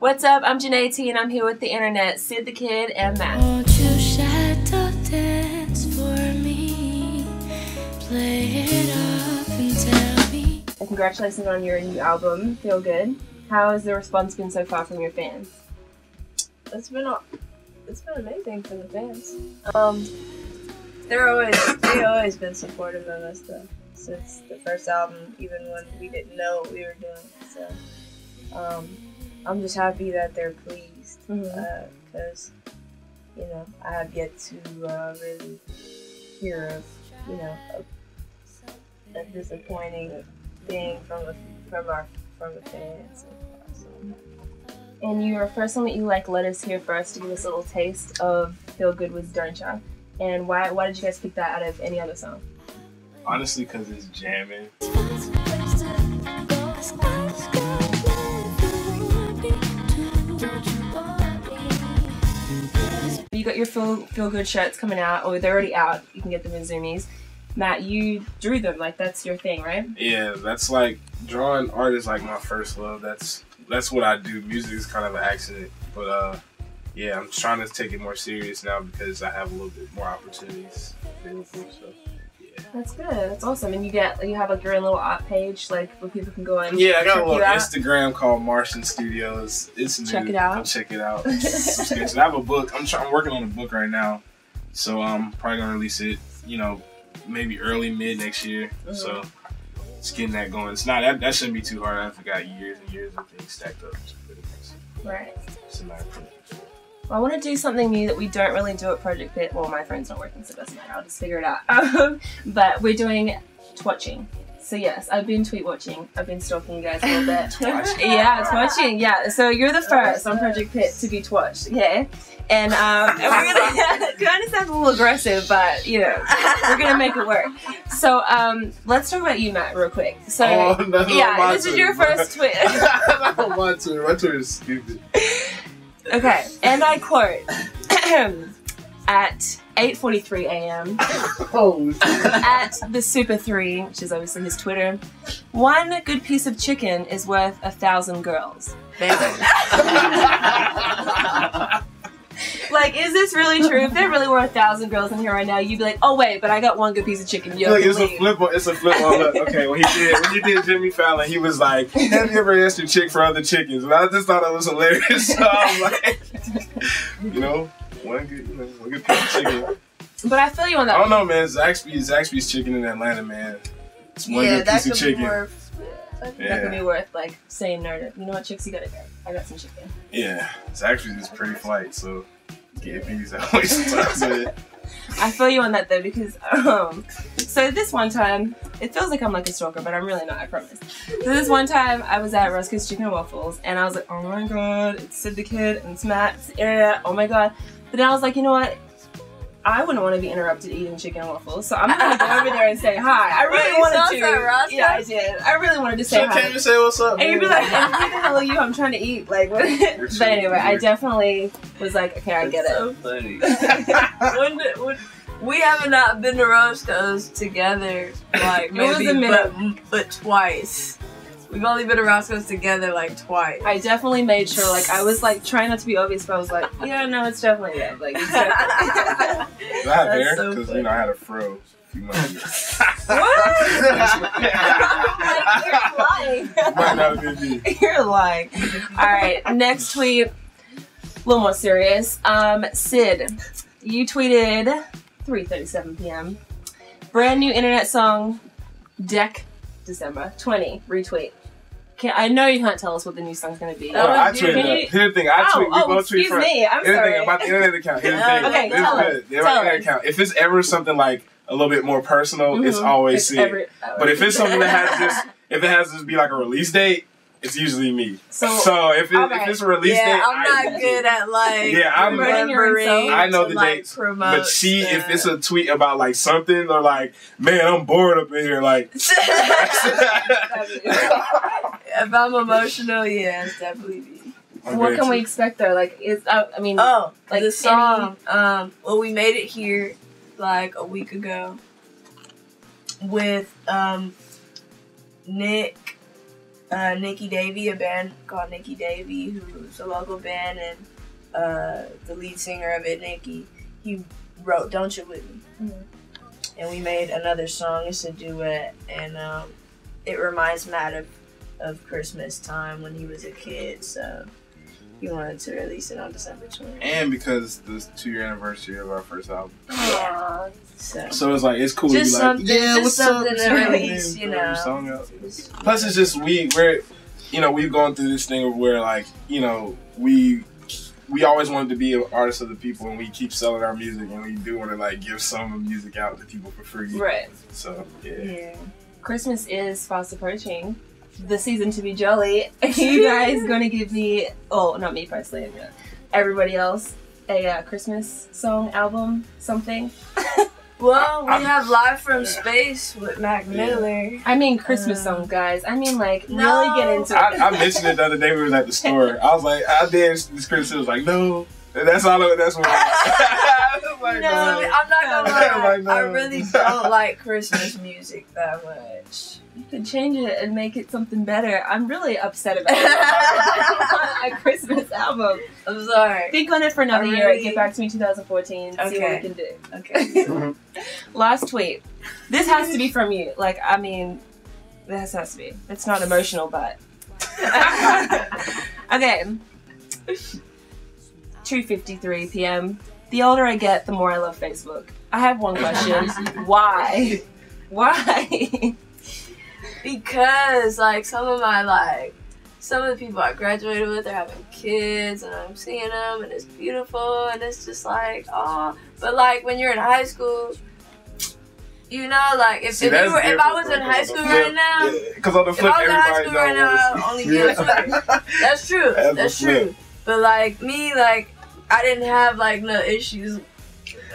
What's up? I'm Jenae T and I'm here with the internet, Sid the Kid and Matt. Won't you shadow dance for me? Play it up and tell me. And congratulations on your new album, Feel Good. How has the response been so far from your fans? It's been amazing for the fans. They've always been supportive of us though, since the first album, even when we didn't know what we were doing. So I'm just happy that they're pleased, because I have yet to really hear of a disappointing thing from the fans. And your first song that you let us hear first to give us a little taste of Feel Good was Don't Ya. And why did you guys pick that out of any other song? Honestly, because it's jamming. You got your Feel Good shirts coming out, or they're already out. You can get them in Zoomies. Matt, you drew them, like that's your thing, right? Yeah, that's like, drawing art is like my first love. That's what I do. Music is kind of an accident, but yeah, I'm trying to take it more serious now because I have a little bit more opportunities available. So yeah, that's good. That's awesome. And you have like your own little art page, like where people can go and yeah, I got a little Instagram called Martian Studios. It's new. Check it out. Go check it out. I have a book. I'm working on a book right now, so I'm probably gonna release it. Maybe early mid next year. So it's getting that going. It's not that shouldn't be too hard. I've got years and years of things stacked up. Right. It's a matter of Well, I want to do something new that we don't really do at Project Pit. Well, my phone's not working, so it doesn't matter. I'll just figure it out. But we're doing twatching. So yes, I've been tweet watching. I've been stalking you guys a little bit. Yeah, twatching. Yeah. So you're the first on Project Pit to be twatched. Okay. And we're gonna kind of sound a little aggressive, but we're gonna make it work. So let's talk about you, Matt, real quick. So yeah, this is your first tweet. My Twitter is stupid. Okay, and I quote, at 8:43 a.m. at the Super 3, which is obviously his Twitter, one good piece of chicken is worth 1,000 girls. Like, is this really true? If there really were 1,000 girls in here right now, you'd be like, oh wait, but I got one good piece of chicken. Look, it's a flip on. Look, okay, when he did Jimmy Fallon, he was like, have you ever asked your chick for other chickens? And I just thought it was hilarious. So I'm like, one good piece of chicken. But I feel you on that. I don't know, man. Zaxby's chicken in Atlanta, man. It's one good piece of chicken. That could be worth like saying no to. You know what, chicks, you gotta go. I got some chicken. Yeah, Zaxby's is pretty flight, so get these always sometimes. I feel you on that though, because so this one time, it feels like I'm like a stalker, but I'm really not, I promise. So this one time I was at Roscoe's Chicken and Waffles and I was like, oh my god, it's Sid the Kid and it's Matt, it's the internet, oh my god. But then I was like, you know what? I wouldn't want to be interrupted eating chicken and waffles, so I'm gonna go over there and say hi. I really wanted to. Yeah, I did. I really wanted to say hi. Can't you say what's up? And you'd be like, who the hell are you? I'm trying to eat. Like, what? But anyway, I definitely was like, okay, I get it. So funny. We have not been to Roscoe's together, like maybe, but twice. We've only been to Roscoe's together like twice. I definitely made sure, like, I was like trying not to be obvious, but I was like, yeah, no, it's definitely that. Like, it's definitely. Did I have hair? Because I had a fro a few months ago. What? You're lying. Might not have been me. You're lying. All right, next tweet, a little more serious. Sid, you tweeted 3:37 p.m. Brand new internet song, Deck. December 20 retweet. I know you can't tell us what the new song's gonna be. No, I tweeted that. Here's the thing. We both tweet first. Me. I'm sorry. Here's the thing about the internet account. Here's the thing. Okay, tell us. The internet account. If it's ever something like a little bit more personal, it's always Sid. But if it's something that has to be like a release date, it's usually me. So if it's a release date, I'm not good at like remembering. I know the dates, but if it's a tweet about like something or like, man, I'm bored up in here, like. If I'm emotional, yeah, it's definitely me. What can we expect though? Like, like the song. Well, we made it here like a week ago with Nick Nicky Davey, a band called Nicky Davey, who's a local band, and the lead singer of it, Nicky, he wrote "Don't You With Me," and we made another song. It's a duet, and it reminds Matt of Christmas time when he was a kid. So he wanted to release it on December 20th. And because the 2-year anniversary of our first album. Yeah. So it's like, it's cool to be like, yeah, what's up? Just something to release, you know. Plus, it's just, we're, you know, we've gone through this thing of where, like, you know, we always wanted to be an artist of the people, and we keep selling our music, and we do want to, like, give some of the music out to people for free. Right. So, yeah. Christmas is fast approaching. The season to be jolly. Are you guys gonna give me, oh, not me personally, everybody else, a Christmas song, album, something? Well, we have Live from Space with Mack Miller. I mean Christmas songs, guys. I mean, like, really get into it. I mentioned it the other day. We was at the store. I was like, I danced. This Christmas was like, no. And that's all. That's what. I was like, no, I'm not gonna lie. Like, no. I really don't like Christmas music that much. You could change it and make it something better. I'm really upset about it. A Christmas album. I'm sorry. Think on it for another year. Get back to me 2014. See what we can do. Okay. Last tweet. This has to be from you. Like, I mean, this has to be. It's not emotional, but. Okay. 2:53 p.m. The older I get, the more I love Facebook. I have one question. Why? Why? Because, like, some of the people I graduated with are having kids, and I'm seeing them, and it's beautiful, and it's just like, oh. But, like, when you're in high school, you know, like, if I was in high school right now, because on the flip, everybody knows. Only be on Twitter. That's true. That's true. But, like, me, like, I didn't have, like, no issues.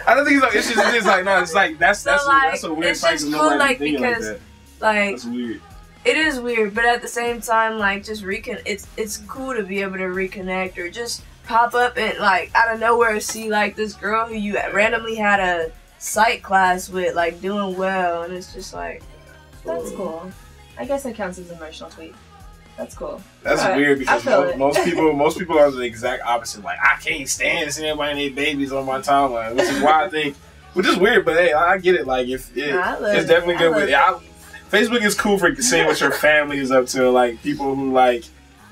I don't think it's no issues. It's just like, no, it's like, that's a weird cycle. Cool, like, because, like, like, that's weird. It is weird, but at the same time, like, just it's cool to be able to reconnect, or just pop up and, like, out of nowhere see, like, this girl who you randomly had a psych class with, like, doing well, and it's just like, that's cool. I guess that counts as an emotional tweet. That's cool. That's weird, because most people are the exact opposite. Like, I can't stand seeing everybody and their babies on my timeline, which is why I think, which is weird, but hey, I get it. Like, it's definitely good with it. Facebook is cool for seeing what your family is up to. Like, people who, like,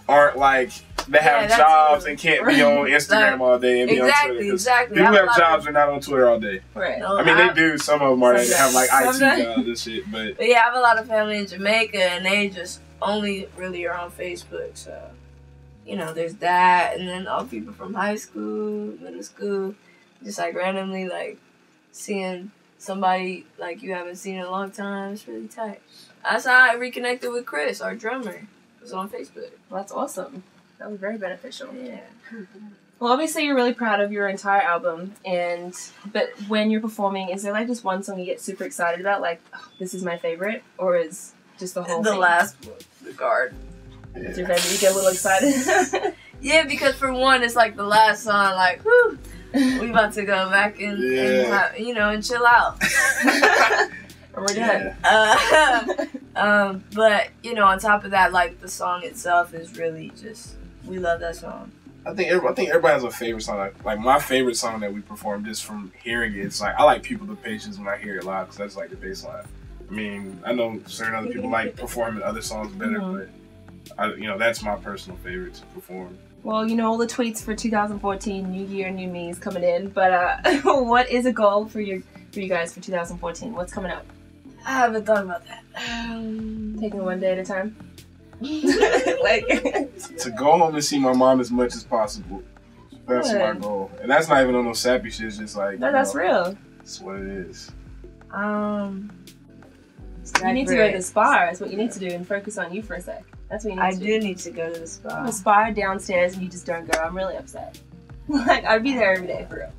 aren't, like, they have jobs and can't be on Instagram all day and be on Twitter. Exactly. People who have jobs are not on Twitter all day. Right. No, I mean, they do. Some of them are. They have, like, IT jobs and shit. But yeah, I have a lot of family in Jamaica, and they just only really are on Facebook. So, you know, there's that. And then all people from high school, middle school, just, like, randomly, like, seeing somebody, like, you haven't seen in a long time. It's really tight. That's how I reconnected with Chris, our drummer. It was on Facebook. Well, that's awesome. That was very beneficial. Yeah. Well, obviously you're really proud of your entire album, but when you're performing, is there, like, just one song you get super excited about, like, oh, this is my favorite, or is just the whole thing? The last one, The Guard. It's your favorite? You get a little excited? Yeah, because for one, it's like the last song, like, whew, we about to go back and you know, and chill out. We're done. But, you know, on top of that, like, the song itself is really just, we love that song. I think everybody has a favorite song. Like, my favorite song that we performed, just from hearing it, it's like, I like People to Patience when I hear it live, because that's like the bass line. I mean, I know certain other people like performing other songs better, but you know, that's my personal favorite to perform. Well, you know, all the tweets for 2014, new year, new me is coming in, but what is a goal for you guys for 2014? What's coming up? I haven't thought about that. Taking one day at a time? Like, to go home and see my mom as much as possible. That's my goal. And that's not even on no sappy shit. It's just like, no, that's real. That's what it is. You need to go to the spa. That's what you need to do, and focus on you for a sec. That's what you need to do. I do need to go to the spa. The spa downstairs, and you just don't go. I'm really upset. Like, I'd be there every day, for real.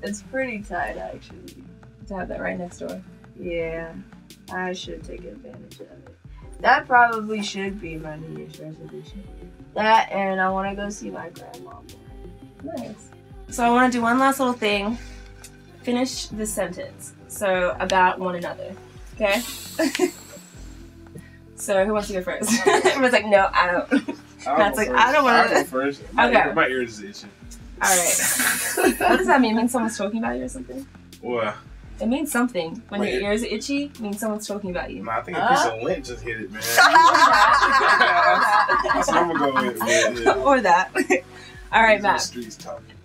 It's pretty tight, actually, to have that right next door. Yeah, I should take advantage of it. That probably should be my New Year's resolution. That, and I want to go see my grandma. Nice. So I want to do one last little thing. Finish this sentence. So, about one another. Okay? So who wants to go first? Everyone's like, no, I don't. Matt's like, I don't want to. I'll go first. Okay. My ears is itching. Alright. What does that mean? It means someone's talking about you or something? What? It means something. When your ears are itchy, it means someone's talking about you. Nah, I think a piece of lint just hit it, man. That's what I'm gonna go with. Yeah. Or that. Alright, Matt. Streets talking.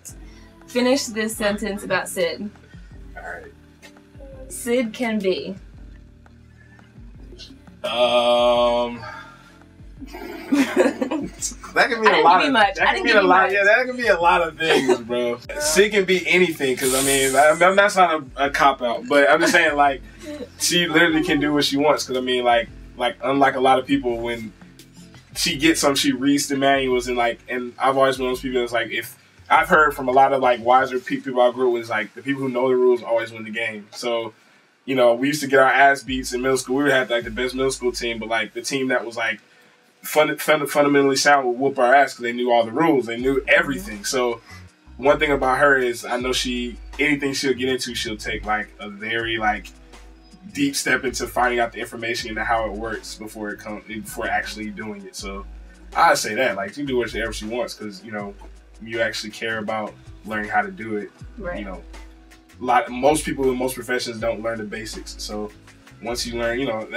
Finish this sentence about Sid. Alright. Sid can be. That can be a lot of much. that can be a lot. Yeah, that can be a lot of things, bro. Sid can be anything, because I mean, that's not a cop out, but I'm just saying, like, she literally can do what she wants, because I mean, like unlike a lot of people, when she gets some, she reads the manuals, and I've always been those people that's like, if I've heard from a lot of like wiser people I grew up with, is like the people who know the rules always win the game. So, you know, we used to get our ass beats in middle school. We would have like the best middle school team, but like the team that was like fundamentally sound would whoop our ass because they knew all the rules. They knew everything. So one thing about her is I know anything she'll get into, she'll take like a very like deep step into finding out the information and how it works before actually doing it. So I say that like she do whatever she wants, because you know you actually care about learning how to do it. Right. You know, most people in most professions don't learn the basics. So once you learn, you know,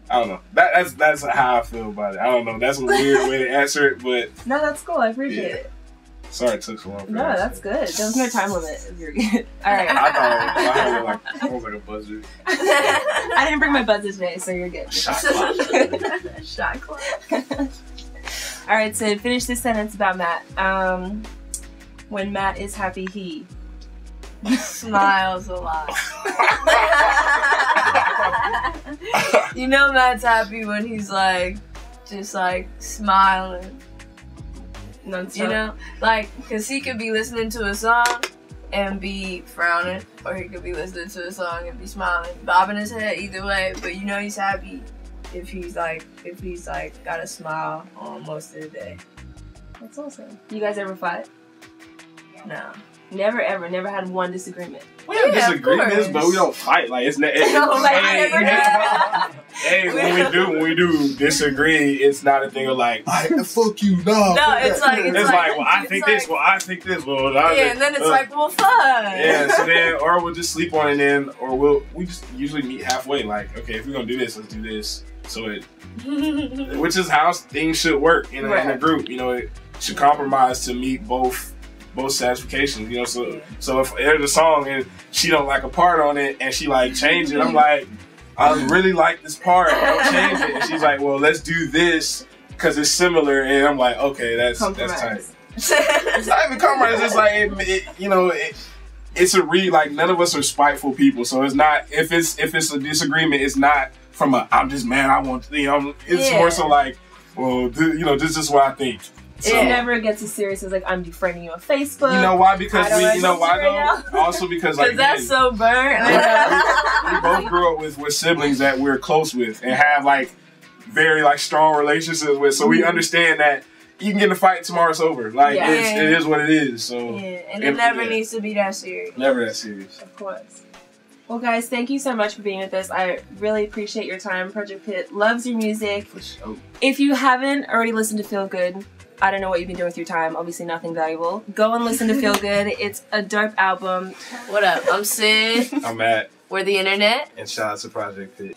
I don't know. That's how I feel about it. I don't know. That's a weird way to answer it, but no, that's cool. I appreciate it. Sorry it took so long. No, that's good. There was no time limit. If you're good. All right. I thought it was like a buzzer. I didn't bring my buzzer today, so you're good. Shot clock. Shot clock. All right. So finish this sentence about Matt. When Matt is happy, he smiles a lot. You know Matt's happy when he's like, just like smiling. Non-stop. You know, like, cause he could be listening to a song and be frowning, or he could be listening to a song and be smiling, bobbing his head either way. But you know he's happy if he's like got a smile on most of the day. That's awesome. You guys ever fight? No. Never ever. Never had one disagreement. We have disagreements, but we don't fight. Like it's hey, when we do disagree, it's not a thing of like, fuck you, no. No, it's like well, I think this. Well, I think this. Well, and then it's like, well, fine. Yeah, so then, or we'll just sleep on it, then, or we just usually meet halfway. Like, okay, if we're gonna do this, let's do this. So which is how things should work in a group. You know, it should compromise to meet both satisfactions, you know. So if there's a song and she don't like a part on it and she like change it, I'm like, I really like this part, don't change it. And she's like, well, let's do this because it's similar. And I'm like, okay, that's tight. It's not even compromise. It's like it's like none of us are spiteful people. So it's not, if it's a disagreement, it's not from I'm just mad. I want it's more so like, well, this is what I think. So it never gets as serious as like I'm defriending you on Facebook. You know why? Because also because like that's so burnt. We both grew up with siblings that we're close with and have like very like strong relationships with. So we understand that you can get in a fight, tomorrow it's over. Like it is what it is. So and it never needs to be that serious. Never that serious. Of course. Well, guys, thank you so much for being with us. I really appreciate your time. Project Pit loves your music. For sure. If you haven't already listened to Feel Good, I don't know what you've been doing with your time. Obviously nothing valuable. Go and listen to Feel Good. It's a dope album. What up? I'm Sid. I'm Matt. We're the internet. And shout out to Project Pit.